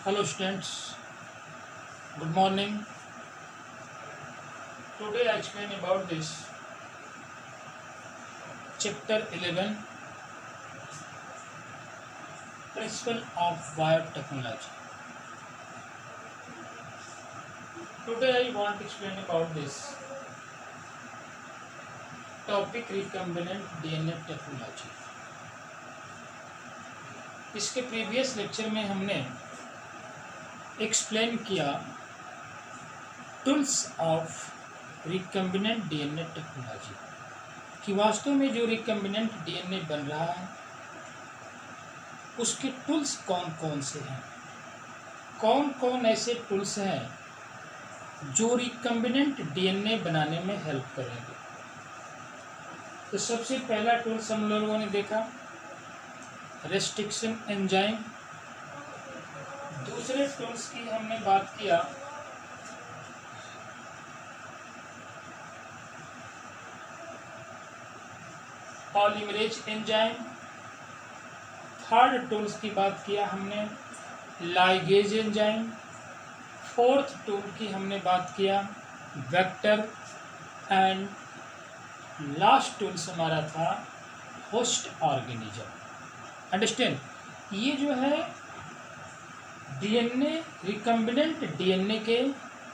Hello students, good morning. Today I explain about this chapter 11 Principle of Biotechnology. Today I want to explain about this topic recombinant DNA technology. इसके previous lecture में हमने explain किया tools of recombinant DNA technology कि वास्तव में जो recombinant DNA बन रहा है उसके टूल्स कौन कौन से हैं, कौन कौन ऐसे टूल्स हैं जो रिकम्बिनेंट डीएनए बनाने में हेल्प करेंगे। तो सबसे पहला टूल्स हम लोगों ने देखा रेस्ट्रिक्शन एंजाइम। दूसरे टूल्स की हमने बात किया पॉलीमरेज एंजाइम। थर्ड टूल्स की बात किया हमने लाइगेज एंजाइम। फोर्थ टूल की हमने बात किया वेक्टर एंड लास्ट टूल्स हमारा था होस्ट ऑर्गेनिज्म। अंडरस्टैंड, ये जो है डीएनए रिकम्बिनेंट डीएनए के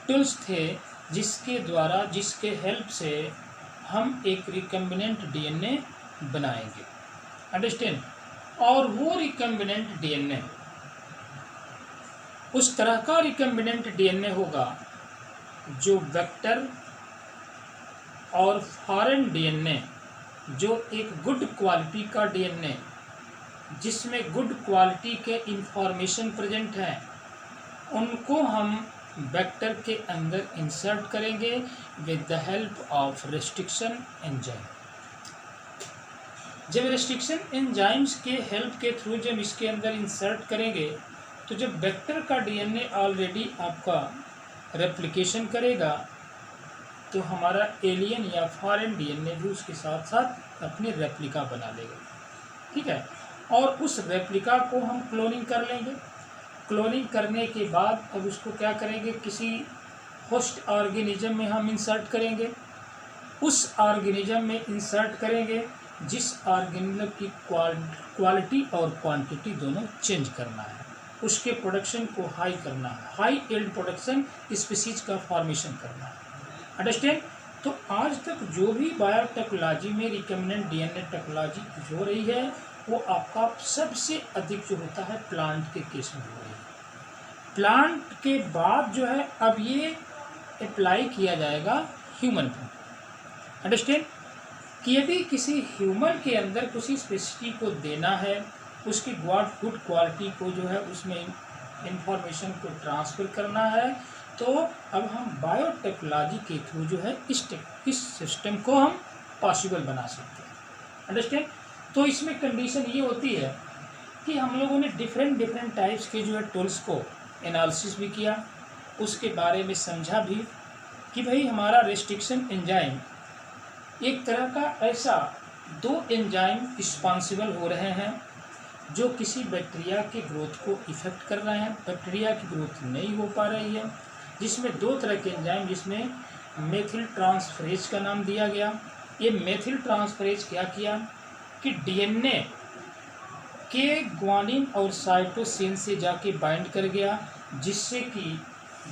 टूल्स थे जिसके हेल्प से हम एक रिकम्बिनेंट डीएनए बनाएंगे। अंडरस्टैंड, और वो रिकम्बिनेंट डीएनए उस तरह का रिकम्बिनेंट डीएनए होगा जो वेक्टर और फॉरेन डीएनए, जो एक गुड क्वालिटी का डीएनए जिसमें गुड क्वालिटी के इंफॉर्मेशन प्रेजेंट हैं, उनको हम वेक्टर के अंदर इंसर्ट करेंगे with the help of restriction enzyme. जब रेस्ट्रिक्शन एंजाइम्स के हेल्प के थ्रू जब इसके अंदर इंसर्ट करेंगे तो जब वेक्टर का डीएनए ऑलरेडी आपका रेप्लिकेशन करेगा तो हमारा एलियन या फॉरेन डीएनए भी उसके साथ साथ अपने रेप्लिका बना लेगा। ठीक है, और उस रेप्लिका को हम क्लोनिंग कर लेंगे। क्लोनिंग करने के बाद अब उसको क्या करेंगे, किसी होस्ट ऑर्गेनिज्म में हम इंसर्ट करेंगे। उस ऑर्गेनिज्म में इंसर्ट करेंगे जिस ऑर्गेनिज्म की क्वालिटी और क्वांटिटी दोनों चेंज करना है, उसके प्रोडक्शन को हाई करना है, हाई यील्ड प्रोडक्शन स्पीसीज का फॉर्मेशन करना है। अंडरस्टैंड, तो आज तक जो भी बायोटेक्नोलॉजी में रिकम्बिनेंट डीएनए टेक्नोलॉजी हो रही है वो आपका सबसे अधिक जो होता है प्लांट के केस में हो रही है। प्लांट के बाद जो है अब ये अप्लाई किया जाएगा ह्यूमन पर। अंडरस्टैंड, कि यदि किसी ह्यूमन के अंदर किसी स्पेसिफिटी को देना है, उसकी गुड क्वालिटी को जो है उसमें इंफॉर्मेशन को ट्रांसफ़र करना है, तो अब हम बायोटेक्नोलॉजी के थ्रू जो है इस सिस्टम को हम पॉसिबल बना सकते हैं। अंडरस्टैंड, तो इसमें कंडीशन ये होती है कि हम लोगों ने डिफरेंट टाइप्स के जो है टूल्स को एनालिसिस भी किया, उसके बारे में समझा भी कि भाई हमारा रेस्ट्रिक्शन एंजाइम एक तरह का ऐसा दो एंजाइम रिस्पॉन्सिबल हो रहे हैं जो किसी बैक्टीरिया के ग्रोथ को इफेक्ट कर रहे हैं। बैक्टीरिया की ग्रोथ नहीं हो पा रही है, जिसमें दो तरह के एंजाइम, जिसमें मेथिल ट्रांसफरेज का नाम दिया गया। ये मेथिल ट्रांसफरेज क्या किया कि डीएनए के ग्वानिन और साइटोसिन से जाके बाइंड कर गया, जिससे कि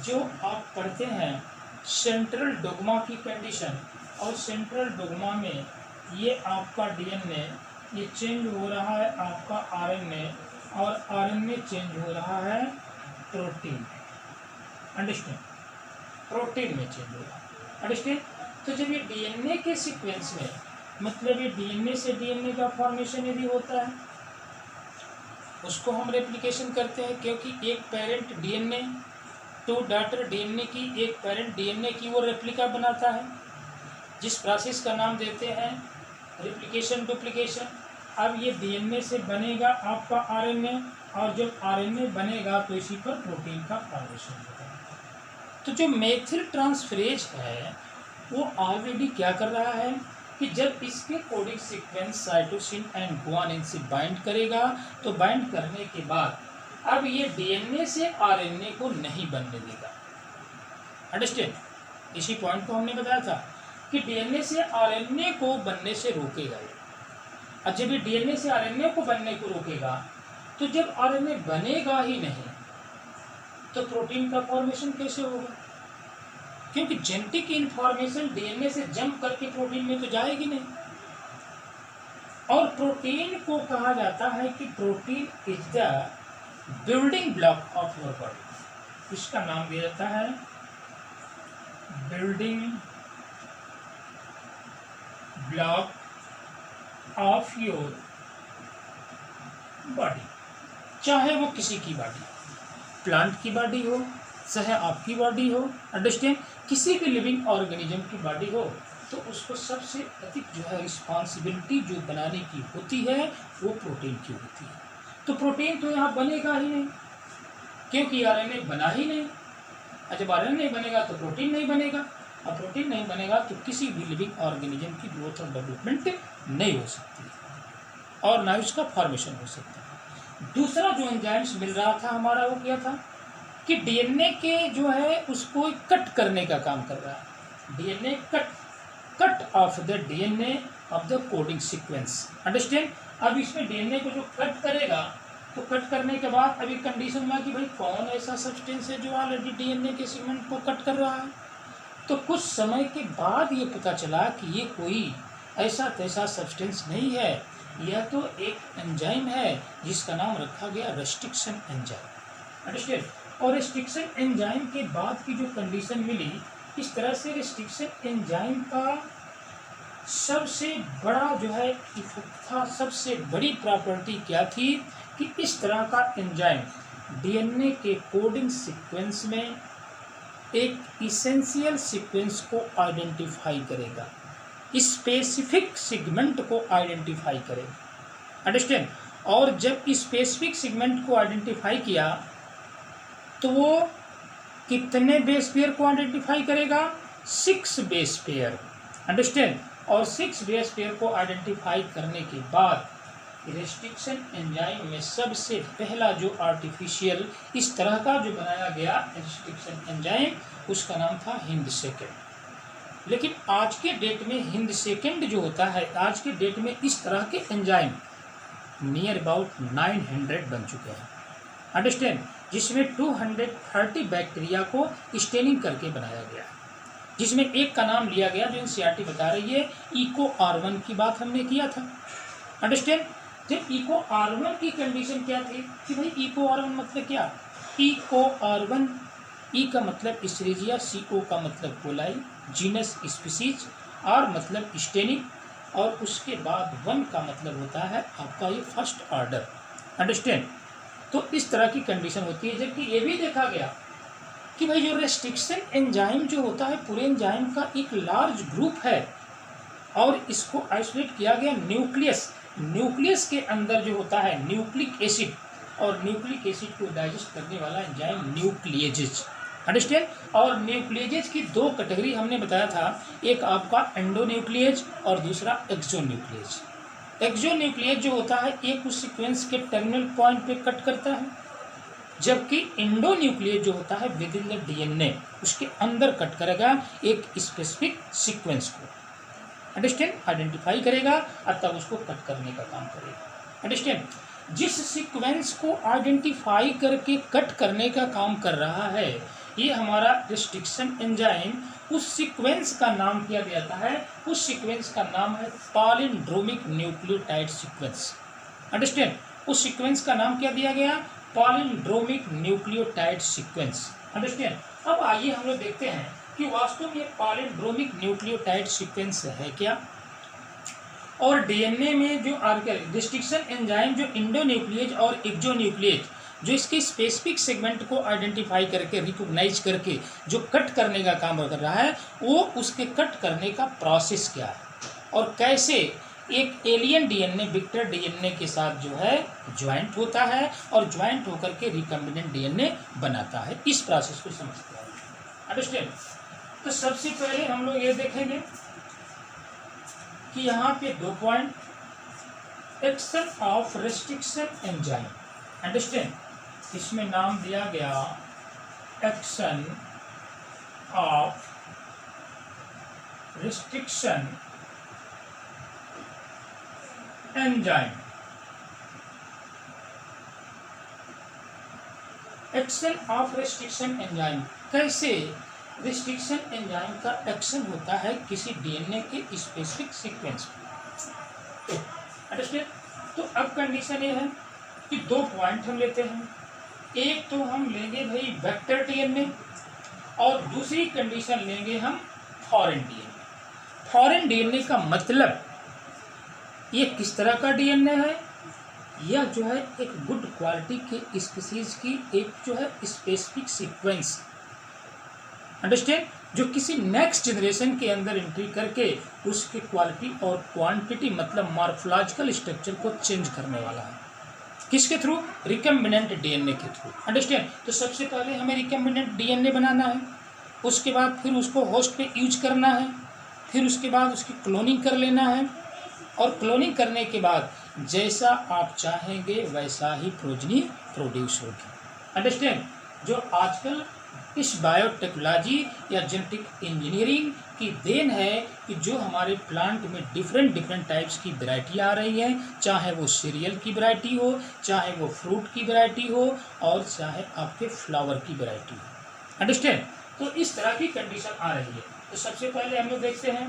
जो आप पढ़ते हैं सेंट्रल डोग्मा की कंडीशन, और सेंट्रल डोग्मा में ये आपका डीएनए ये चेंज हो रहा है आपका आरएनए, और आरएनए चेंज हो रहा है प्रोटीन। अंडरस्टैंड, प्रोटीन में चेंज हो रहा है। अंडरस्टैंड, तो जब ये डीएनए के सीक्वेंस में, मतलब ये डीएनए से डीएनए का फॉर्मेशन यदि होता है उसको हम रेप्लिकेशन करते हैं, क्योंकि एक parent DNA to daughter DNA की, एक पेरेंट डीएनए की वो रेप्लिका बनाता है, जिस प्रोसेस का नाम देते हैं रेप्लिकेशन डुप्लिकेशन। अब ये डीएनए से बनेगा आपका आरएनए, और जब आरएनए बनेगा तो इसी पर प्रोटीन का फॉर्मेशन होगा। तो जो मेथिल ट्रांसफरेज है वो ऑलरेडी क्या कर रहा है कि जब इसके coding sequence cytosine and guanine से बाइंड करेगा तो बाइंड करने के बाद अब ये डीएनए से आरएनए को नहीं बनने देगा। अंडरस्टैंड? इसी पॉइंट को हमने बताया था कि डीएनए से आरएनए को बनने से रोकेगा ये। और जब ये डीएनए से आरएनए को बनने को रोकेगा तो जब आरएनए बनेगा ही नहीं तो प्रोटीन का फॉर्मेशन कैसे होगा? क्योंकि जेनेटिक इंफॉर्मेशन डीएनए से जंप करके प्रोटीन में तो जाएगी नहीं। और प्रोटीन को कहा जाता है कि protein is the building block of your body. इसका नाम दिया जाता है building block of your body. चाहे वो किसी की बॉडी, प्लांट की बॉडी हो, चाहे आपकी बॉडी हो, अंडरस्टैंड, किसी भी लिविंग ऑर्गेनिज्म की बॉडी हो, तो उसको सबसे अधिक जो है रिस्पॉन्सिबिलिटी जो बनाने की होती है वो प्रोटीन की होती है। तो प्रोटीन तो यहाँ बनेगा ही नहीं क्योंकि आरएनए बना ही नहीं। और जब आरएनए नहीं बनेगा तो प्रोटीन नहीं बनेगा, और प्रोटीन नहीं बनेगा तो किसी भी लिविंग ऑर्गेनिज्म की ग्रोथ और डेवलपमेंट नहीं हो सकती और ना उसका फॉर्मेशन हो सकता है। दूसरा जो एंजाइम्स मिल रहा था हमारा वो क्या था कि डीएनए के जो है उसको कट करने का काम कर रहा है। DNA cut off the DNA of the coding sequence. Understand? अब इसमें डीएनए को जो कट करेगा तो कट करने के बाद अभी कंडीशन हुआ कि भाई कौन ऐसा सब्सटेंस है जो ऑलरेडी डीएनए के सेगमेंट को कट कर रहा है। तो कुछ समय के बाद ये पता चला कि ये कोई ऐसा तैसा सब्सटेंस नहीं है, यह तो एक एंजाइम है जिसका नाम रखा गया रेस्ट्रिक्शन एंजाइम। अंडरस्टैंड? और रेस्ट्रिक्शन एंजाइम के बाद की जो कंडीशन मिली, इस तरह से रेस्ट्रिक्शन एंजाइम का सबसे बड़ा जो है इफेक्ट था, सबसे बड़ी प्रॉपर्टी क्या थी कि इस तरह का एंजाइम डीएनए के कोडिंग सीक्वेंस में एक इसेंशियल सीक्वेंस को आइडेंटिफाई करेगा, स्पेसिफिक सेगमेंट को आइडेंटिफाई करेगा। अंडरस्टैंड? और जब स्पेसिफिक सेगमेंट को आइडेंटिफाई किया तो वो कितने बेस पेयर को आइडेंटिफाई करेगा? 6 बेस पेयर। अंडरस्टैंड? और 6 बेस पेयर को आइडेंटिफाई करने के बाद रेस्ट्रिक्शन एंजाइम में सबसे पहला जो आर्टिफिशियल इस तरह का जो बनाया गया रेस्ट्रिक्शन एंजाइम, उसका नाम था हिंद सेकेंड। लेकिन आज के डेट में हिंद सेकेंड जो होता है, आज के डेट में इस तरह के एंजाइम नियर अबाउट 900 बन चुके हैं। अंडरस्टैंड? जिसमें 230 बैक्टीरिया को स्टेनिंग करके बनाया गया, जिसमें एक का नाम लिया गया जो एनसीईआरटी बता रही है, इको R1 की बात हमने किया था। अंडरस्टैंड? जब इको R1 की कंडीशन क्या थी कि भाई इको R1 मतलब क्या? इको R1, ई का मतलब इस्ट्रेजिया, CO का मतलब कोलाई, जीनस स्पीसीज, R मतलब स्टेनिंग, और उसके बाद 1 का मतलब होता है आपका ये फर्स्ट ऑर्डर। अंडरस्टैंड? तो इस तरह की कंडीशन होती है। जबकि ये भी देखा गया कि भाई जो रेस्ट्रिक्शन एंजाइम जो होता है पूरे एंजाइम का एक लार्ज ग्रुप है और इसको आइसोलेट किया गया न्यूक्लियस के अंदर जो होता है न्यूक्लिक एसिड, और न्यूक्लिक एसिड को डाइजेस्ट करने वाला एंजाइम न्यूक्लिएजेज। अंडरस्टैंड? और न्यूक्लिएजेज की 2 कैटेगरी हमने बताया था, एक आपका एंडोन्यूक्लिएज और दूसरा एक्सोन्यूक्लिएज। एक्सोन्यूक्लिएज जो होता है एक उस सीक्वेंस के टर्मिनल पॉइंट पे कट करता है, जबकि इंडोन्यूक्लिएज जो होता है विद इन द डीएनए उसके अंदर कट करेगा एक स्पेसिफिक सीक्वेंस को। अंडरस्टैंड? आइडेंटिफाई करेगा और तब उसको कट करने का काम करेगा। अंडरस्टैंड? जिस सीक्वेंस को आइडेंटिफाई करके कट करने का काम कर रहा है ये हमारा रेस्ट्रिक्शन एंजाइम, उस सीक्वेंस का नाम किया जाता है, उस सीक्वेंस का नाम है पॉलिंड्रोमिक न्यूक्लियोटाइड सीक्वेंस। अंडरस्टैंड? उस सीक्वेंस का नाम क्या दिया गया? पॉलिंड्रोमिक न्यूक्लियोटाइड सीक्वेंस। अंडरस्टैंड? अब आइए हम लोग देखते हैं कि वास्तव में पॉलिंड्रोमिक न्यूक्लियोटाइड सीक्वेंस है क्या, और डीएनए में जो रेस्ट्रिक्शन एंजाइम जो इंडोन्यूक्लिएज और एक्सोन्यूक्लिएज जो इसके स्पेसिफिक सेगमेंट को आइडेंटिफाई करके रिकॉग्नाइज करके जो कट करने का काम कर रहा है, वो उसके कट करने का प्रोसेस क्या है और कैसे एक एलियन डीएनए विक्टर डीएनए के साथ जो है ज्वाइंट होता है और ज्वाइंट होकर के रिकम्बिनेंट डीएनए बनाता है। इस प्रोसेस को समझते हैं। अंडरस्टैंड? तो सबसे पहले हम लोग ये देखेंगे कि यहाँ पे 2 point, action of restriction enzyme. Understand? इसमें नाम दिया गया action of restriction enzyme. Action of restriction enzyme, कैसे रिस्ट्रिक्शन एंजाइम का एक्शन होता है किसी डीएनए के स्पेसिफिक सीक्वेंस पे। अंडरस्टैंड? तो अब कंडीशन ये है कि 2 पॉइंट हम लेते हैं। एक तो हम लेंगे भाई वेक्टर डीएनए और दूसरी कंडीशन लेंगे हम फॉरेन डीएनए। फॉरेन डीएनए का मतलब ये किस तरह का डीएनए है, यह जो है एक गुड क्वालिटी के स्पीसीज की एक जो है स्पेसिफिक सीक्वेंस, अंडरस्टैंड, जो किसी नेक्स्ट जनरेशन के अंदर एंट्री करके उसकी क्वालिटी और क्वांटिटी मतलब मॉर्फोलॉजिकल स्ट्रक्चर को चेंज करने वाला है। किसके थ्रू? रिकम्बिनेंट डीएनए के थ्रू, अंडरस्टैंड। तो सबसे पहले हमें रिकम्बिनेंट डीएनए बनाना है, उसके बाद फिर उसको होस्ट पे यूज करना है, फिर उसके बाद उसकी क्लोनिंग कर लेना है, और क्लोनिंग करने के बाद जैसा आप चाहेंगे वैसा ही प्रोजनी प्रोड्यूस होगी, अंडरस्टैंड। जो आजकल इस बायोटेक्नोलॉजी या जेनेटिक इंजीनियरिंग की देन है कि जो हमारे प्लांट में डिफरेंट टाइप्स की वैरायटी आ रही है, चाहे वो सीरियल की वैरायटी हो, चाहे वो फ्रूट की वैरायटी हो, और चाहे आपके फ्लावर की वैरायटी हो, अंडरस्टैंड। तो इस तरह की कंडीशन आ रही है। तो सबसे पहले हम लोग देखते हैं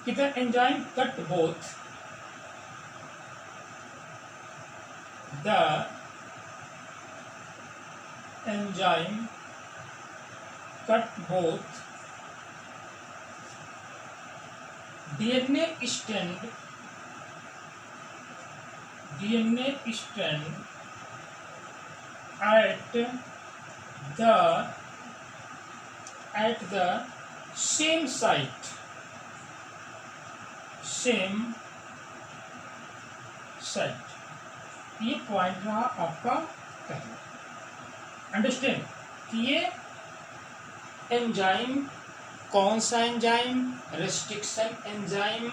कि the enzyme cut both the enzyme cut both DNA strand at the same site, ये पॉइंट रहा आपका पहला, अंडरस्टैंड। कि ये एंजाइम कौन सा एंजाइम? रेस्ट्रिक्शन एंजाइम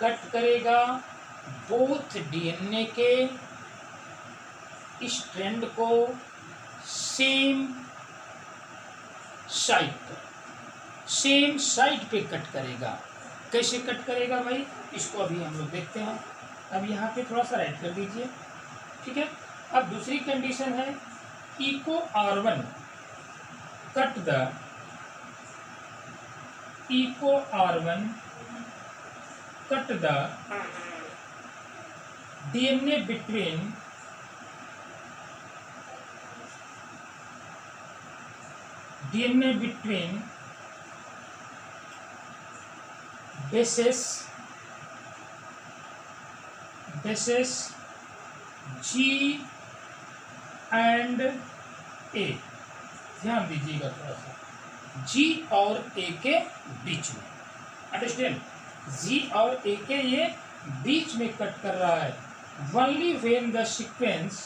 कट करेगा बोथ डीएनए के स्ट्रैंड को सेम साइट पे कट करेगा। कैसे कट करेगा भाई, इसको अभी हम लोग देखते हैं। अब यहाँ पे थोड़ा सा राइट कर दीजिए, ठीक है। अब दूसरी कंडीशन है Eco R1 cut the DNA between bases G and A। ध्यान दीजिएगा थोड़ा सा, G और A के बीच में, अंडरस्टैंड। G और A के ये बीच में कट कर रहा है। Only when the sequence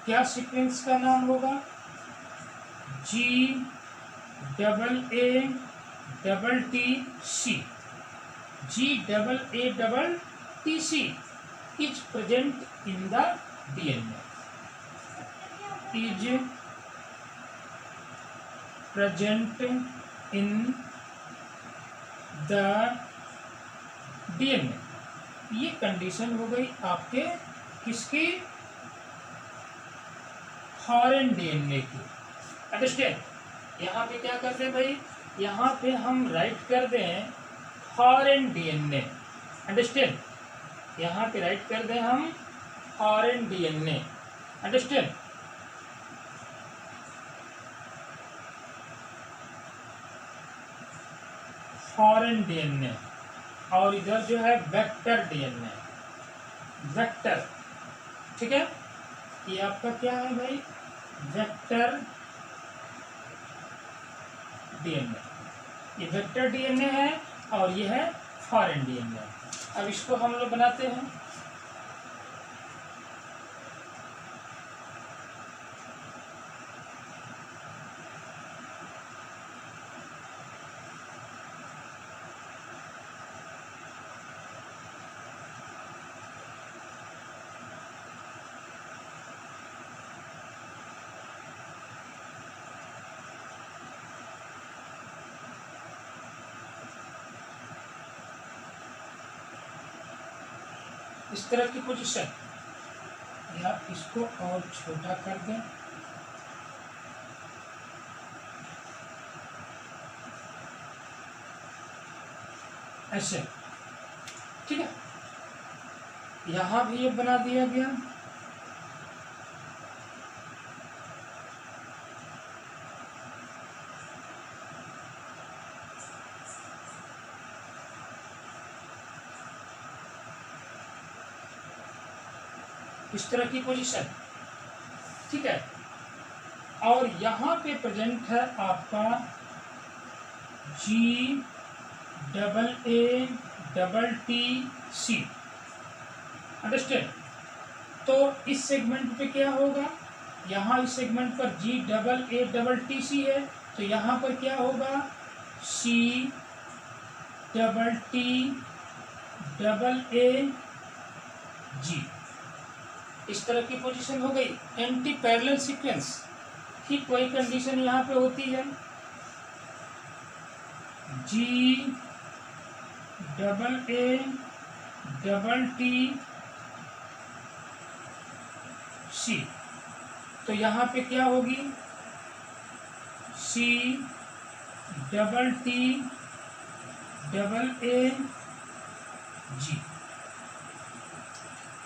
क्या सीक्वेंस का नाम होगा? GAATTC is present in the DNA, ये कंडीशन हो गई आपके किसकी? फॉरेन डीएनए की, अंडरस्टैंड। यहाँ पे क्या करते हैं भाई, यहाँ पे हम राइट कर दें फॉरेन डीएनए, अंडरस्टैंड। यहाँ पे राइट कर दें हम foreign DNA, understand. Foreign DNA, और इधर जो है वेक्टर डीएनए, वेक्टर, ठीक है। ये आपका क्या है भाई? Vector DNA. ये वेक्टर डीएनए है और ये है फॉरेन डीएनए। अब इसको हम लोग बनाते हैं। इस तरह की पोजीशन, या इसको और छोटा कर दें, ऐसे, ठीक है। यहां भी ये बना दिया गया। इस तरह की पोजीशन, ठीक है। और यहां पे प्रेजेंट है आपका GAATC, अंडरस्टैंड। तो इस सेगमेंट पे क्या होगा, यहाँ इस सेगमेंट पर GAATC है, तो यहाँ पर क्या होगा CTTAAG। इस तरह की पोजीशन हो गई। एंटी पैरेलल सीक्वेंस की कोई कंडीशन यहाँ पे होती है, GAATC, तो यहाँ पे क्या होगी CTTAAG,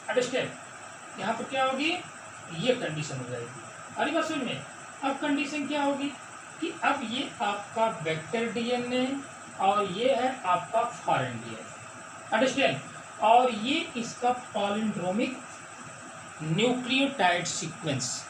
अंडरस्टैंड। यहाँ पर क्या होगी, ये कंडीशन हो जाएगी। अरे बात समझ में। अब कंडीशन क्या होगी कि अब ये आपका वेक्टर डीएनए और ये है आपका फॉरेन डीएनए, अंडरस्टैंड। और ये इसका पॉलिंड्रोमिक न्यूक्लियोटाइड सीक्वेंस,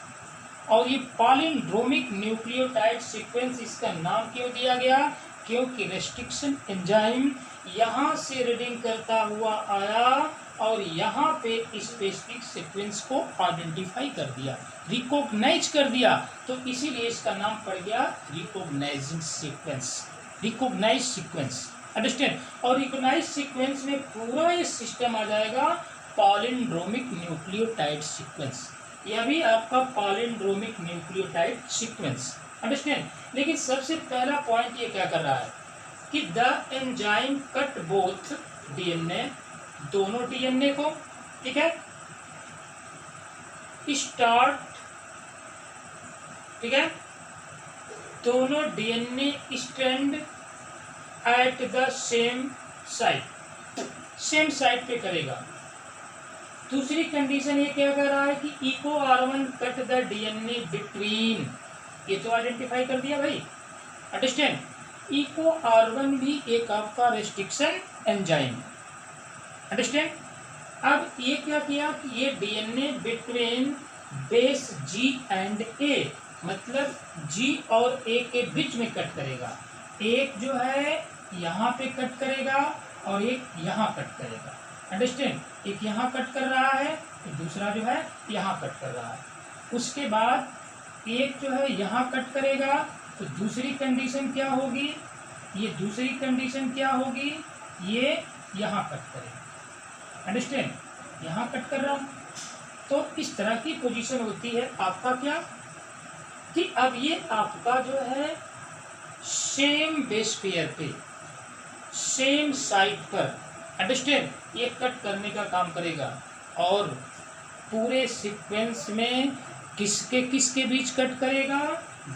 और ये पॉलिंड्रोमिक न्यूक्लियोटाइड सीक्वेंस इसका नाम क्यों दिया गया, क्योंकि रेस्ट्रिक्शन एंजाइम यहाँ से रीडिंग करता हुआ आया और यहाँ पे स्पेसिफिक सीक्वेंस को आइडेंटिफाई कर दिया, रिकॉग्नाइज कर दिया, तो इसीलिए इसका नाम पड़ गया recognizing sequence, recognize sequence, understand. और रिकॉग्नाइज सीक्वेंस में पूरा ये सिस्टम आ जाएगा पॉलिंड्रोमिक न्यूक्लियोटाइड सीक्वेंस, यह भी आपका पॉलिंड्रोमिक न्यूक्लियोटाइड सीक्वेंस, अंडरस्टैंड। लेकिन सबसे पहला पॉइंट ये क्या कर रहा है कि the enzyme cut both DNA, दोनों डीएनए को, ठीक है, स्टार्ट, ठीक है, दोनों DNA strand at the same site, same site पे करेगा। दूसरी कंडीशन ये क्या कर रहा है कि Eco R1 cut the DNA between, ये तो आइडेंटिफाई कर दिया भाई, अंडरस्टैंड। इको R1 भी एक आपका रेस्ट्रिक्शन एंजाइम, अंडरस्टैंड। अब ये क्या किया कि ये DNA between base G and A, मतलब G और A के बीच में कट करेगा। एक जो है यहाँ पे कट करेगा और एक यहाँ कट करेगा, अंडरस्टैंड। एक यहाँ कट कर रहा है तो दूसरा जो है यहाँ कट कर रहा है। उसके बाद एक जो है यहाँ कट करेगा, तो दूसरी कंडीशन क्या होगी, ये दूसरी कंडीशन क्या होगी, ये यहाँ कट करेगा, अंडरस्टैंड, यहाँ कट कर रहा। तो इस तरह की पोजीशन होती है आपका क्या कि अब ये आपका जो है सेम बेस पेयर पे, सेम साइट पर, अंडरस्टैंड, ये कट करने का काम करेगा। और पूरे सीक्वेंस में किसके किसके बीच कट करेगा,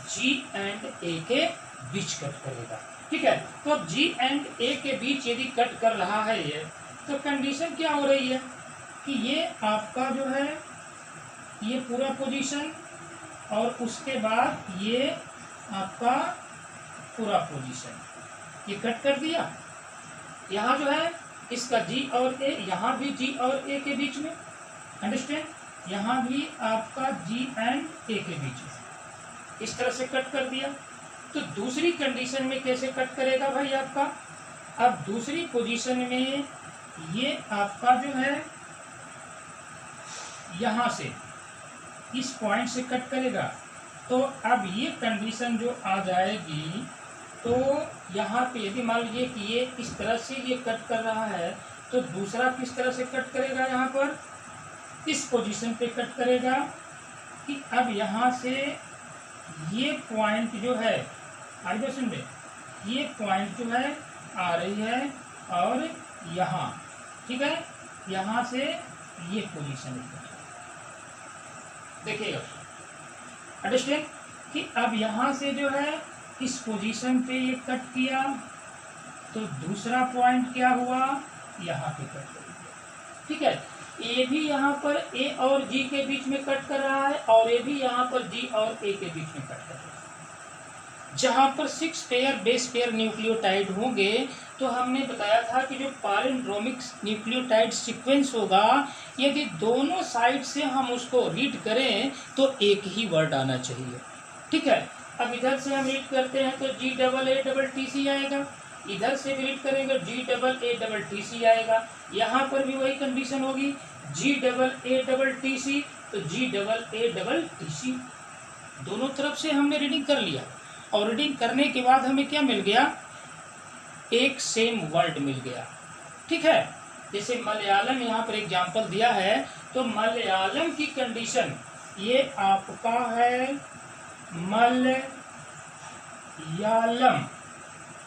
G एंड A के बीच कट करेगा, ठीक है। तो अब G एंड A के बीच यदि कट कर रहा है ये, तो कंडीशन क्या हो रही है कि ये आपका जो है ये पूरा पोजीशन और उसके बाद ये आपका पूरा पोजीशन, ये कट कर दिया। यहाँ जो है इसका G और A, यहाँ भी G और A के बीच में, अंडरस्टैंड, यहाँ भी आपका G एंड A के बीच में, इस तरह से कट कर दिया। तो दूसरी कंडीशन में कैसे कट करेगा भाई आपका, अब दूसरी पोजीशन में ये आपका जो है यहाँ से इस पॉइंट से कट करेगा। तो अब ये कंडीशन जो आ जाएगी, तो यहाँ पे यदि मान लीजिए कि ये इस तरह से ये कट कर रहा है, तो दूसरा किस तरह से कट करेगा, यहाँ पर इस पोजीशन पे कट करेगा कि अब यहाँ से ये पॉइंट जो है, आगे सुन रहे, ये पॉइंट जो है आ रही है और यहाँ, ठीक है, यहाँ से ये पोजीशन देखिएगा, अंडरस्टैंड कि अब यहाँ से जो है इस पोजीशन पे ये कट किया, तो दूसरा पॉइंट क्या हुआ, यहाँ पे कट कर दिया। ठीक है, ए भी यहाँ पर ए और जी के बीच में कट कर रहा है, और ए भी यहाँ पर जी और ए के बीच में कट कर रहा है। जहाँ पर 6 पेयर बेस पेयर न्यूक्लियोटाइड होंगे, तो हमने बताया था कि जो पैलिंड्रोमिक न्यूक्लियोटाइड सीक्वेंस होगा, यदि दोनों साइड से हम उसको रीड करें तो एक ही वर्ड आना चाहिए। ठीक है, अब इधर से हम रीड करते हैं तो GAATC आएगा, इधर से भी रीड करेंगे GAATC आएगा, यहाँ पर भी वही कंडीशन होगी GAATC तो GAATC। दोनों तरफ से हमने रीडिंग कर लिया, और रीडिंग करने के बाद हमें क्या मिल गया, एक सेम वर्ड मिल गया। ठीक है, जैसे मलयालम यहाँ पर एग्जांपल दिया है, तो मलयालम की कंडीशन ये आपका है मलयालम,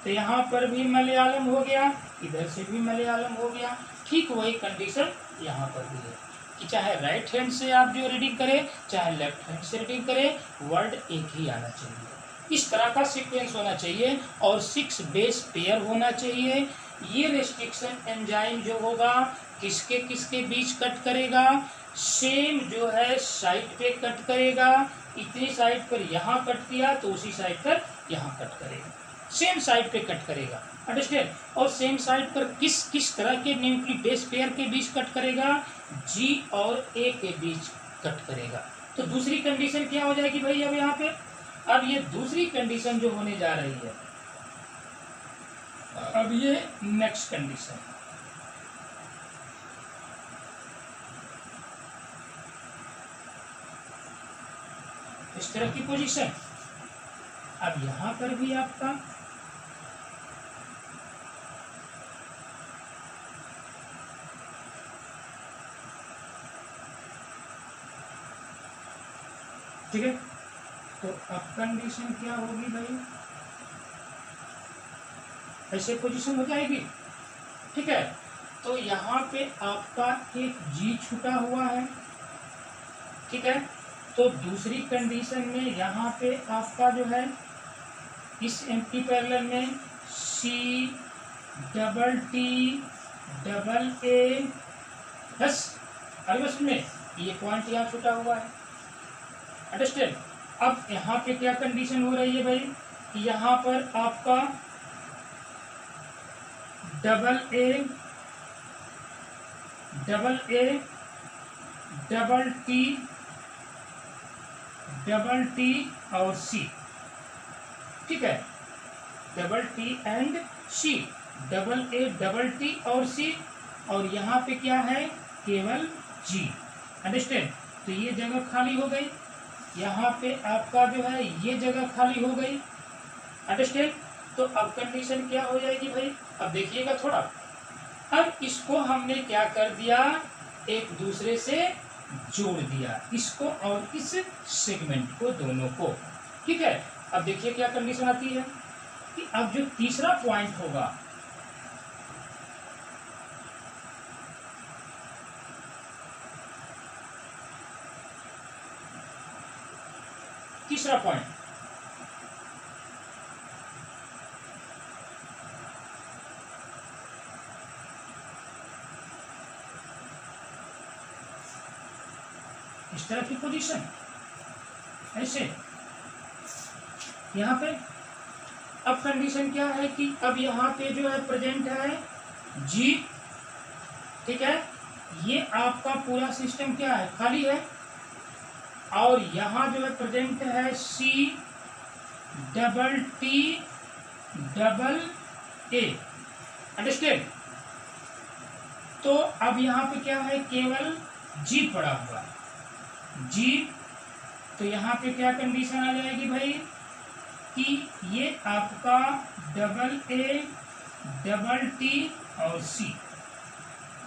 तो यहाँ पर भी मलयालम हो गया, इधर से भी मलयालम हो गया। ठीक वही कंडीशन यहाँ पर भी है कि चाहे राइट हैंड से आप जो रीडिंग करें, चाहे लेफ्ट हैंड से रीडिंग करें, वर्ड एक ही आना चाहिए। इस तरह का सीक्वेंस होना चाहिए, और 6 बेस पेयर होना चाहिए। ये रेस्ट्रिक्शन एंजाइम जो होगा किसके किसके बीच कट करेगा, सेम जो है साइड पे कट करेगा। इतनी साइड पर यहाँ कट किया तो उसी साइड पर यहाँ कट करेगा, सेम साइड पे कट करेगा, अंडरस्टैंड। और सेम साइड पर किस किस तरह के न्यूक्लिक बेस पेयर के बीच कट करेगा, जी और ए के बीच कट करेगा। तो दूसरी कंडीशन क्या हो जाएगी भाई, अब यहाँ पे अब ये दूसरी कंडीशन जो होने जा रही है, अब ये नेक्स्ट कंडीशन, इस तरह की पोजीशन। अब यहां पर भी आपका ठीक है, तो अब कंडीशन क्या होगी भाई, ऐसे पोजीशन हो जाएगी। ठीक है, तो यहाँ पे आपका एक जी छूटा हुआ है। ठीक है, तो दूसरी कंडीशन में यहाँ पे आपका जो है इस एम्प्टी पैरेलल में CTTA बस बस में ये पॉइंट यहाँ छूटा हुआ है, अंडरस्टैंड। अब यहाँ पे क्या कंडीशन हो रही है भाई, कि यहाँ पर आपका डबल टी और सी। ठीक है, double T and C, double T और सी, और यहाँ पे क्या है, केवल जी, अंडरस्टैंड। तो ये जगह खाली हो गई, यहाँ पे आपका जो है ये जगह खाली हो गई, अंडरस्टैंड। तो अब कंडीशन क्या हो जाएगी भाई, अब देखिएगा थोड़ा। अब इसको हमने क्या कर दिया, एक दूसरे से जोड़ दिया, इसको और इस सेगमेंट को, दोनों को। ठीक है, अब देखिए क्या कंडीशन आती है कि अब जो तीसरा पॉइंट होगा, तीसरा पॉइंट इस तरह की पोजीशन, ऐसे यहाँ पे। अब कंडीशन क्या है कि अब यहाँ पे जो है प्रेजेंट है जी। ठीक है, ये आपका पूरा सिस्टम क्या है, खाली है, और यहाँ जो है प्रेजेंट है CTTA, अंडरस्टैंड। तो अब यहाँ पे क्या है, केवल जी पड़ा हुआ है, जी। तो यहाँ पे क्या कंडीशन आ जाएगी भाई, कि ये आपका AA, T और C।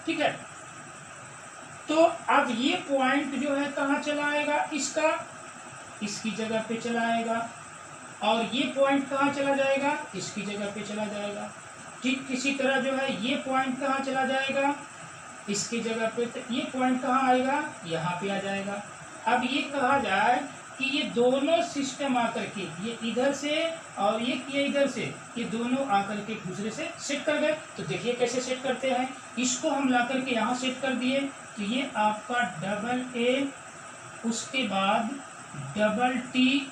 ठीक है, तो अब ये पॉइंट जो है कहाँ चला आएगा, इसका इसकी जगह पे चला आएगा, और ये पॉइंट कहाँ चला जाएगा, इसकी जगह पे चला जाएगा। ठीक इसी तरह जो है ये पॉइंट कहाँ चला जाएगा, इसकी जगह पे, तो ये पॉइंट कहाँ आएगा, यहाँ पे आ जाएगा। अब ये कहा जाए कि ये दोनों सिस्टम आकर के, ये इधर से और ये इधर से, ये दोनों आकर के दूसरे से सेट कर गए। तो देखिए कैसे सेट करते हैं, इसको हम ला करके यहाँ सेट कर दिए, तो ये आपका डबल ए, उसके बाद डबल टी,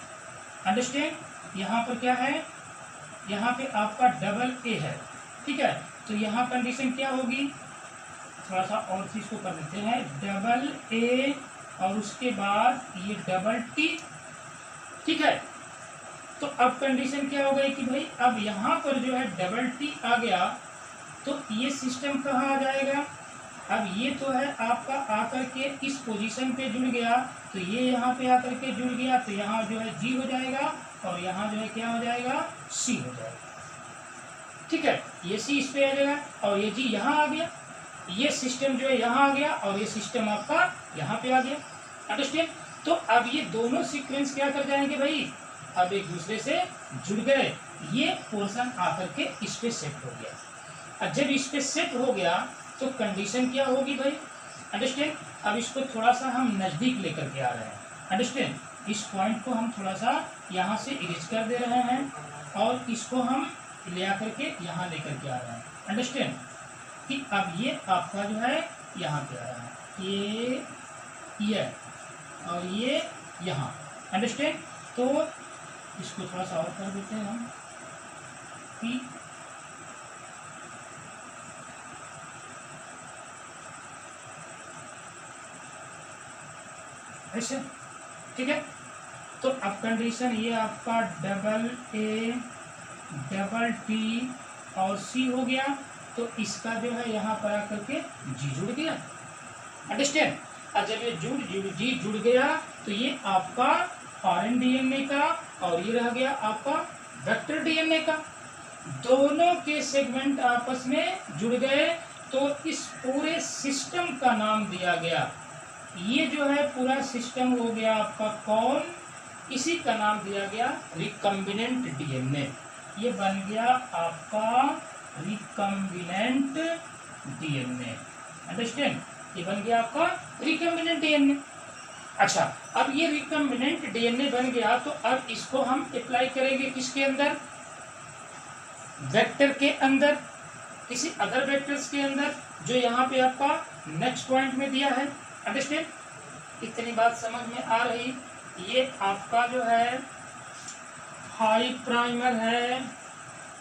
अंडरस्टैंड। यहाँ पर क्या है, यहाँ पे आपका डबल ए है, ठीक है। तो यहाँ कंडीशन क्या होगी, थोड़ा सा और चीज को कर देते हैं, डबल ए और उसके बाद ये डबल टी, ठीक है। तो अब कंडीशन क्या हो गई कि भाई अब यहाँ पर जो है डबल टी आ गया, तो ये सिस्टम कहाँ आ जाएगा, अब ये तो है आपका आकर के इस पोजीशन पे जुड़ गया, तो ये यहाँ पे आकर के जुड़ गया, तो यहाँ जो है जी हो जाएगा और यहाँ जो है क्या हो जाएगा, सी हो जाएगा, ठीक है। ये सी इस पे आ जाएगा और ये जी यहाँ आ गया, ये सिस्टम जो है यहाँ आ गया और ये सिस्टम आपका यहाँ पे आ गया, अंडरस्टैंड। तो अब ये दोनों सीक्वेंस क्या कर जाएंगे भाई, अब एक दूसरे से जुड़ गए, ये पोर्शन आकर के इस पे सेट हो गया। अब जब इस पे सेट हो गया तो कंडीशन क्या होगी भाई, अंडरस्टैंड। अब इसको थोड़ा सा हम नज़दीक लेकर के आ रहे हैं, अंडरस्टैंड। इस पॉइंट को हम थोड़ा सा यहाँ से इरेज कर दे रहे हैं और इसको हम ले आकर के यहाँ लेकर के आ रहे हैं, अंडरस्टैंड। कि अब ये आपका जो है यहाँ पे आ रहा है, ये और ये यहाँ, अंडरस्टैंड। तो इसको थोड़ा सा और कर देते हैं हम, कि ऐसे, ठीक है। तो अब कंडीशन ये आपका डबल ए डबल टी और सी हो गया, तो इसका जो है यहाँ पर आकर के जी जुड़ गया, अंडरस्टैंड। और जब ये जी जुड़ गया तो ये आपका फॉरेन डीएनए का और ये रह गया आपका वेक्टर डीएनए का, दोनों के सेगमेंट आपस में जुड़ गए, तो इस पूरे सिस्टम का नाम दिया गया, ये जो है पूरा सिस्टम हो गया आपका कौन, इसी का नाम दिया गया रिकम्बिनेंट डीएनए। ये बन गया आपका रिकम्बिनेंट डीएनए, अंडरस्टैंड। ये बन गया आपका रिकम्बिनेंट डीएनए। अच्छा, अब ये रिकम्बिनेंट डीएनए बन गया, तो अब इसको हम अप्लाई करेंगे किसके अंदर, वेक्टर के अंदर, किसी अदर वेक्टर्स के अंदर, जो यहाँ पे आपका नेक्स्ट पॉइंट में दिया है, अंडरस्टैंड। इतनी बात समझ में आ रही। ये आपका जो है 5 प्राइमर है,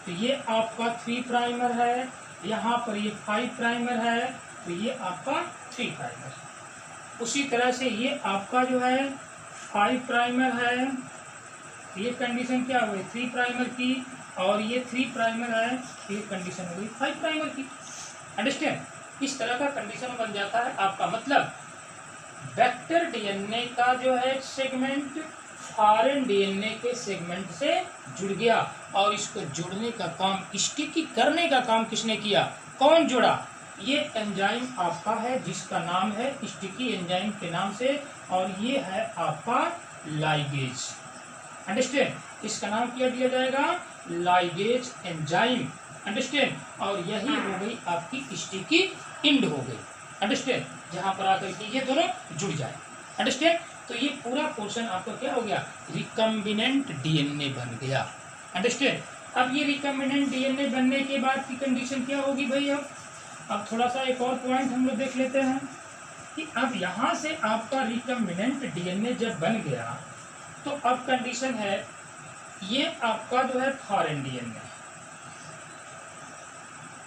तो ये आपका 3 प्राइमर है, यहाँ पर ये 5 प्राइमर है, तो ये आपका 3 प्राइमर। उसी तरह से ये आपका जो है 5 प्राइमर है, ये कंडीशन क्या हो गई 3 प्राइमर की, और ये 3 प्राइमर है, ये कंडीशन हो गई 5 प्राइमर की, अंडरस्टैंड। इस तरह का कंडीशन बन जाता है आपका, मतलब वेक्टर डीएनए का जो है सेगमेंट फॉरेन डीएनए के सेगमेंट से जुड़ गया, और इसको जुड़ने का काम, स्टिकी करने का काम किसने किया, कौन जुड़ा, ये एंजाइम आपका है जिसका नाम है स्टिकी एंजाइम के नाम से, और ये है आपका लाइगेज, अंडरस्टैंड। इसका नाम क्या दिया जाएगा, लाइगेज एंजाइम, अंडरस्टैंड। और यही हो गई आपकी स्टिकी इंड हो गई, अंडरस्टैंड, जहां पर आकर के ये दोनों जुड़ जाए, अंडरस्टैंड। तो ये पूरा पोर्शन आपका क्या हो गया, रिकम्बिनेंट डीएनए बन गया, अंडरस्टैंड। अब ये रिकम्बिनेंट डीएनए बनने के बाद की कंडीशन क्या होगी भाई, अब थोड़ा सा एक और पॉइंट हम लोग देख लेते हैं कि अब यहाँ से आपका रिकम्बिनेंट डीएनए जब बन गया, तो अब कंडीशन है ये आपका जो है फॉरेन डीएनए,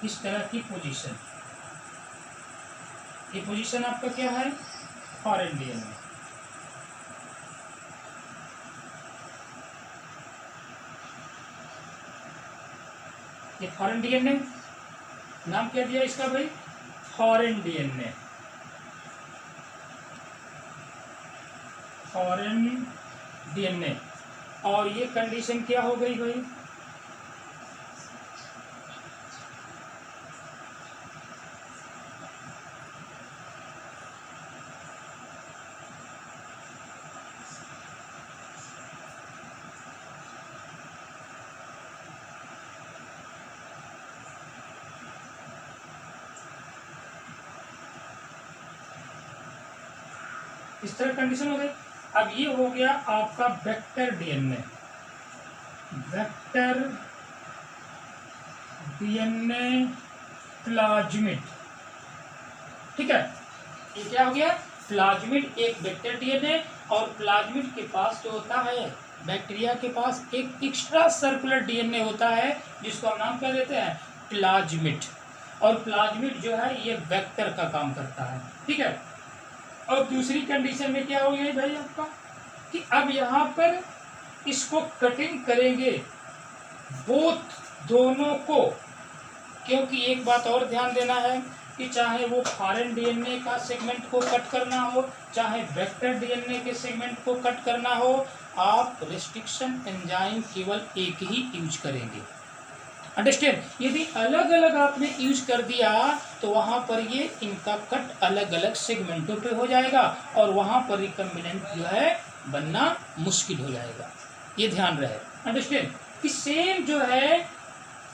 इस तरह की पोजीशन, ये पोजीशन आपका क्या है, फॉरेन डीएनए। ये फॉरेन डीएनए, नाम क्या दिया इसका भाई, फॉरेन डीएनए, फॉरेन डीएनए। और ये कंडीशन क्या हो गई भाई, इस तरह कंडीशन हो गई। अब ये हो गया आपका vector DNA, vector DNA plasmid, ठीक है। ये क्या हो गया, प्लाज्मिड एक वेक्टर डीएनए, और प्लाज्मिड के पास जो होता है, बैक्टीरिया के पास एक एक्स्ट्रा सर्कुलर डीएनए होता है जिसको हम नाम क्या देते हैं, प्लाज्मिड। और प्लाज्मिड जो है ये वेक्टर का काम करता है, ठीक है। और दूसरी कंडीशन में क्या हो गई भाई आपका, कि अब यहाँ पर इसको कटिंग करेंगे बोथ दोनों को, क्योंकि एक बात और ध्यान देना है कि चाहे वो फॉरेन डीएनए का सेगमेंट को कट करना हो, चाहे वेक्टर डीएनए के सेगमेंट को कट करना हो, आप रेस्ट्रिक्शन एंजाइम केवल एक ही यूज करेंगे, अंडरस्टैंड। यदि अलग अलग आपने यूज कर दिया तो वहां पर ये इनका कट अलग अलग सेगमेंटों पे हो जाएगा और वहां पर रिकम्बिनेंट जो है बनना मुश्किल हो जाएगा, ये ध्यान रहे, अंडरस्टैंड। कि सेम जो है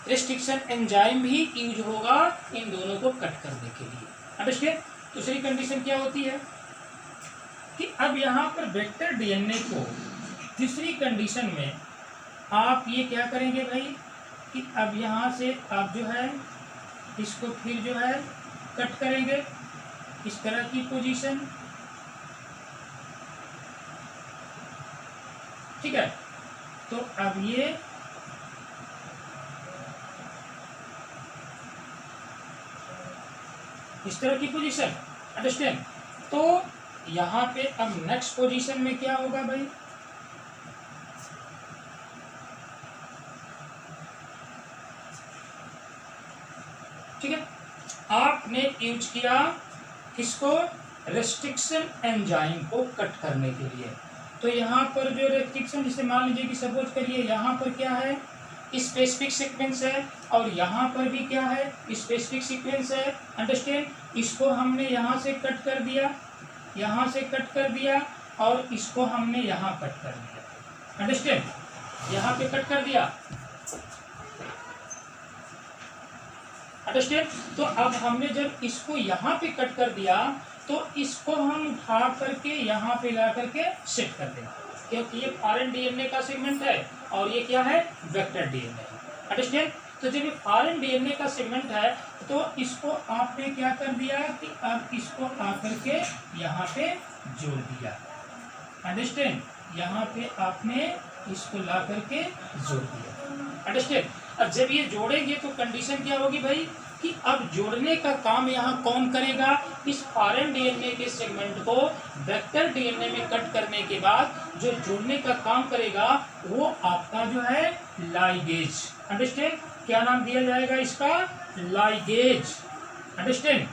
रेस्ट्रिक्शन एंजाइम भी यूज होगा इन दोनों को कट करने के लिए, अंडरस्टैंड। दूसरी कंडीशन क्या होती है कि अब यहाँ पर वेक्टर डीएनए को तीसरी कंडीशन में आप ये क्या करेंगे भाई, कि अब यहाँ से आप जो है इसको फिर जो है कट करेंगे, इस तरह की पोजीशन, ठीक है। तो अब ये इस तरह की पोजीशन, अंडरस्टैंड। तो यहाँ पे अब नेक्स्ट पोजीशन में क्या होगा भाई, ठीक है। आपने यूज किया किसको, रेस्ट्रिक्शन एंजाइम को कट करने के लिए। तो यहाँ पर जो रेस्ट्रिक्शन, जिसे मान लीजिए कि सपोज करिए यहाँ पर क्या है, स्पेसिफिक सीक्वेंस है, और यहाँ पर भी क्या है, स्पेसिफिक सीक्वेंस है, अंडरस्टैंड। इसको हमने यहाँ से कट कर दिया, यहाँ से कट कर दिया, और इसको हमने यहाँ कट कर दिया, अंडरस्टैंड। यहाँ पे कट कर दिया, अंडरस्टैंड। तो अब हमने जब इसको यहाँ पे कट कर दिया तो इसको हम उठा करके यहाँ पे ला करके सेट कर देंगे, क्योंकि ये फॉरेन डीएनए का सेगमेंट है और ये क्या है, वेक्टर डीएनए, अंडरस्टैंड। तो जब ये फॉरेन डीएनए का सेगमेंट है तो इसको आपने क्या कर दिया कि अब इसको आकर के यहाँ पे जोड़ दिया, अंडरस्टैंड। यहाँ पे आपने इसको ला करके जोड़ दिया, अंडरस्टैंड। अब जब ये जोड़ेंगे तो कंडीशन क्या होगी भाई, कि अब जोड़ने का काम यहाँ कौन करेगा, इस फॉरेन डीएनए के सेगमेंट को वेक्टर डीएनए में कट करने के बाद जो जोड़ने का काम करेगा वो आपका जो है लाइगेज, अंडरस्टैंड। क्या नाम दिया जाएगा इसका, लाइगेज, अंडरस्टैंड,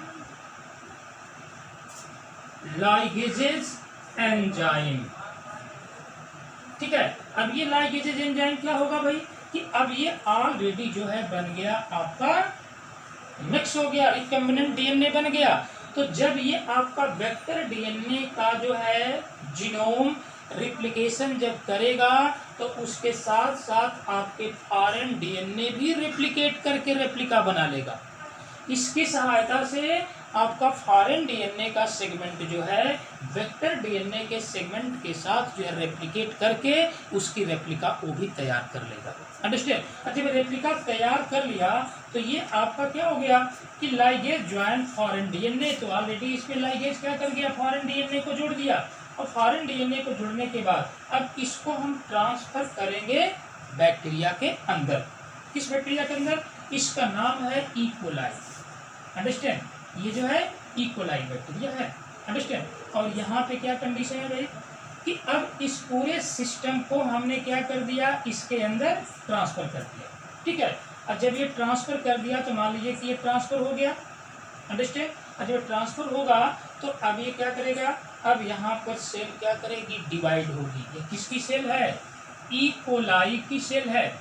लाइगेजेस एंजाइम, ठीक है। अब ये लाइगेजेस एंजाइम क्या होगा भाई, कि अब ये ऑलरेडी जो है बन गया आपका, मिक्स हो गया, रिकम्बिनेंट डीएनए बन गया। तो जब ये आपका वेक्टर डीएनए का जो है जीनोम रिप्लिकेशन जब करेगा तो उसके साथ साथ आपके फॉरेन डीएनए भी रिप्लिकेट करके रेप्लिका बना लेगा। इसकी सहायता से आपका फॉरेन डीएनए का सेगमेंट जो है वेक्टर डीएनए के सेगमेंट के साथ जो है रेप्लिकेट करके उसकी रेप्लिका वो भी तैयार कर लेगा, अंडरस्टैंड। अच्छा, रेप्लिका तैयार कर लिया तो ये आपका क्या हो गया कि लाइगेज ज्वाइन फॉरेन डीएनए, तो ऑलरेडी इसमें लाइगेज क्या कर गया, फॉरेन डीएनए को जोड़ दिया। और फॉरेन डीएनए को जोड़ने के बाद अब इसको हम ट्रांसफर करेंगे बैक्टीरिया के अंदर। किस बैक्टीरिया के अंदर, इसका नाम है इकोलाई, अंडरस्टैंड। ये जो है इकोलाई बैक्टीरिया है, अंडरस्टैंड। और यहाँ पे क्या कंडीशन है भाई, कि अब इस पूरे सिस्टम को हमने क्या कर दिया, इसके अंदर ट्रांसफर कर दिया, ठीक है। अब जब ये ट्रांसफर कर दिया तो मान लीजिए कि ये ट्रांसफर हो गया, अंडरस्टैंड। अब जब ट्रांसफर होगा तो अब ये क्या करेगा, अब यहाँ पर सेल क्या करेगी, डिवाइड होगी। ये किसकी सेल है, इकोलाई की सेल है।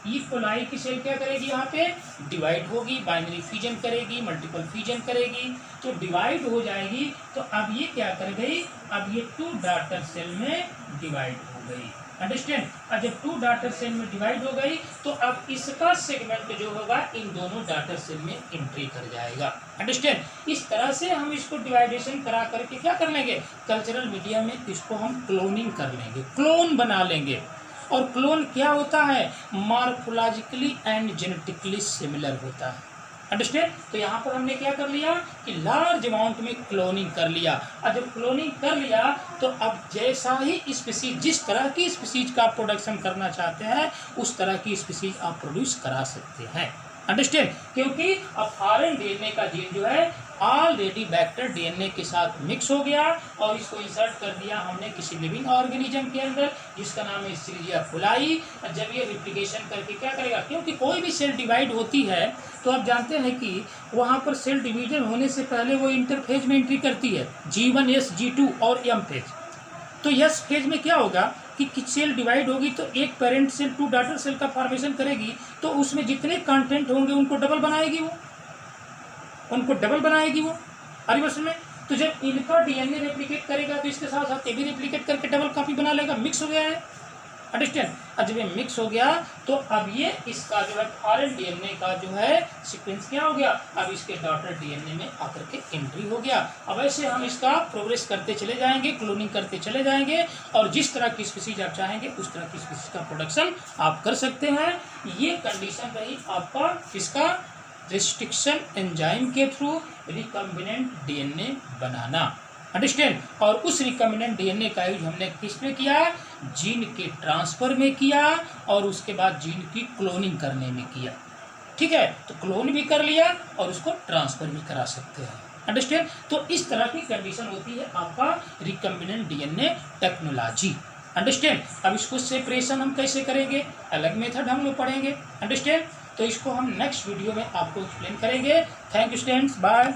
इकोलाई की सेल क्या करेगी, यहाँ पे डिवाइड होगी, बाइनरी फ्यूजन करेगी, मल्टीपल फ्यूजन करेगी, तो डिवाइड हो जाएगी। तो अब ये क्या कर गई, अब ये 2 डॉटर सेल में डिवाइड हो गई, अंडरस्टैंड। और जब 2 डॉटर सेल में डिवाइड हो गई तो अब इसका सेगमेंट जो होगा इन दोनों डॉटर सेल में एंट्री कर जाएगा। अंडरस्टैंड। इस तरह से हम इसको डिवाइडेशन करा करके क्या कर लेंगे, कल्चरल मीडिया में इसको हम क्लोनिंग कर लेंगे, क्लोन बना लेंगे। और क्लोन क्या होता है, मॉर्फोलॉजिकली एंड जेनेटिकली सिमिलर होता है। अंडरस्टैंड। तो यहाँ पर हमने क्या कर लिया कि लार्ज अमाउंट में क्लोनिंग कर लिया। और जब क्लोनिंग कर लिया तो अब जैसा ही स्पीसीज, जिस तरह की स्पीसीज का आप प्रोडक्शन करना चाहते हैं उस तरह की स्पीसीज आप प्रोड्यूस करा सकते हैं। अंडरस्टैंड। क्योंकि अब फॉरेन डीएनए का जीन जो है ऑलरेडी बैक्टर डीएनए के साथ मिक्स हो गया और इसको इंसर्ट कर दिया हमने किसी लिविंग ऑर्गेनिज्म के अंदर जिसका नाम है एस्चेरिचिया कोलाई। जब ये रिप्लिकेशन करके क्या करेगा, क्योंकि कोई भी सेल डिवाइड होती है तो आप जानते हैं कि वहाँ पर सेल डिवीजन होने से पहले वो इंटरफेज में एंट्री करती है, G1 S G2 और M फेज। तो यस फेज में क्या होगा कि सेल डिवाइड होगी तो एक पेरेंट सेल 2 डॉटर सेल का फॉर्मेशन करेगी तो उसमें जितने कंटेंट होंगे उनको डबल बनाएगी वो रिवर्स में। तो जब इनका डीएनए रेप्लिकेट करेगा तो इसके साथ साथ ये भी रेप्लिकेट करके डबल कॉपी बना लेगा, मिक्स हो गया है। अंडरस्टैंड। अब जब ये मिक्स हो गया तो अब ये इसका जो है फॉरेन डीएनए का जो है सीक्वेंस क्या हो गया, अब इसके डॉटर डीएनए में आकर के एंट्री हो गया। अब ऐसे हम इसका प्रोग्रेस करते चले जाएंगे, क्लोनिंग करते चले जाएंगे और जिस तरह की स्पीसीज आप चाहेंगे उस तरह की स्पीसीज का प्रोडक्शन आप कर सकते हैं। ये कंडीशन रही आपका इसका रेस्ट्रिक्शन एंजाइम के थ्रू रिकम्बिनेंट डीएनए बनाना। अंडरस्टैंड। और उस रिकम्बिनेंट डीएनए का यूज हमने किस में किया, जीन के ट्रांसफर में किया और उसके बाद जीन की क्लोनिंग करने में किया। ठीक है, तो क्लोन भी कर लिया और उसको ट्रांसफर भी करा सकते हैं। अंडरस्टैंड। तो इस तरह की कंडीशन होती है आपका रिकम्बिनेंट डीएनए टेक्नोलॉजी। अंडरस्टैंड। अब इसको सेपरेशन हम कैसे करेंगे, अलग मेथड हम लोग पढ़ेंगे। अंडरस्टैंड। तो इसको हम नेक्स्ट वीडियो में आपको एक्सप्लेन करेंगे। Thank you students, bye.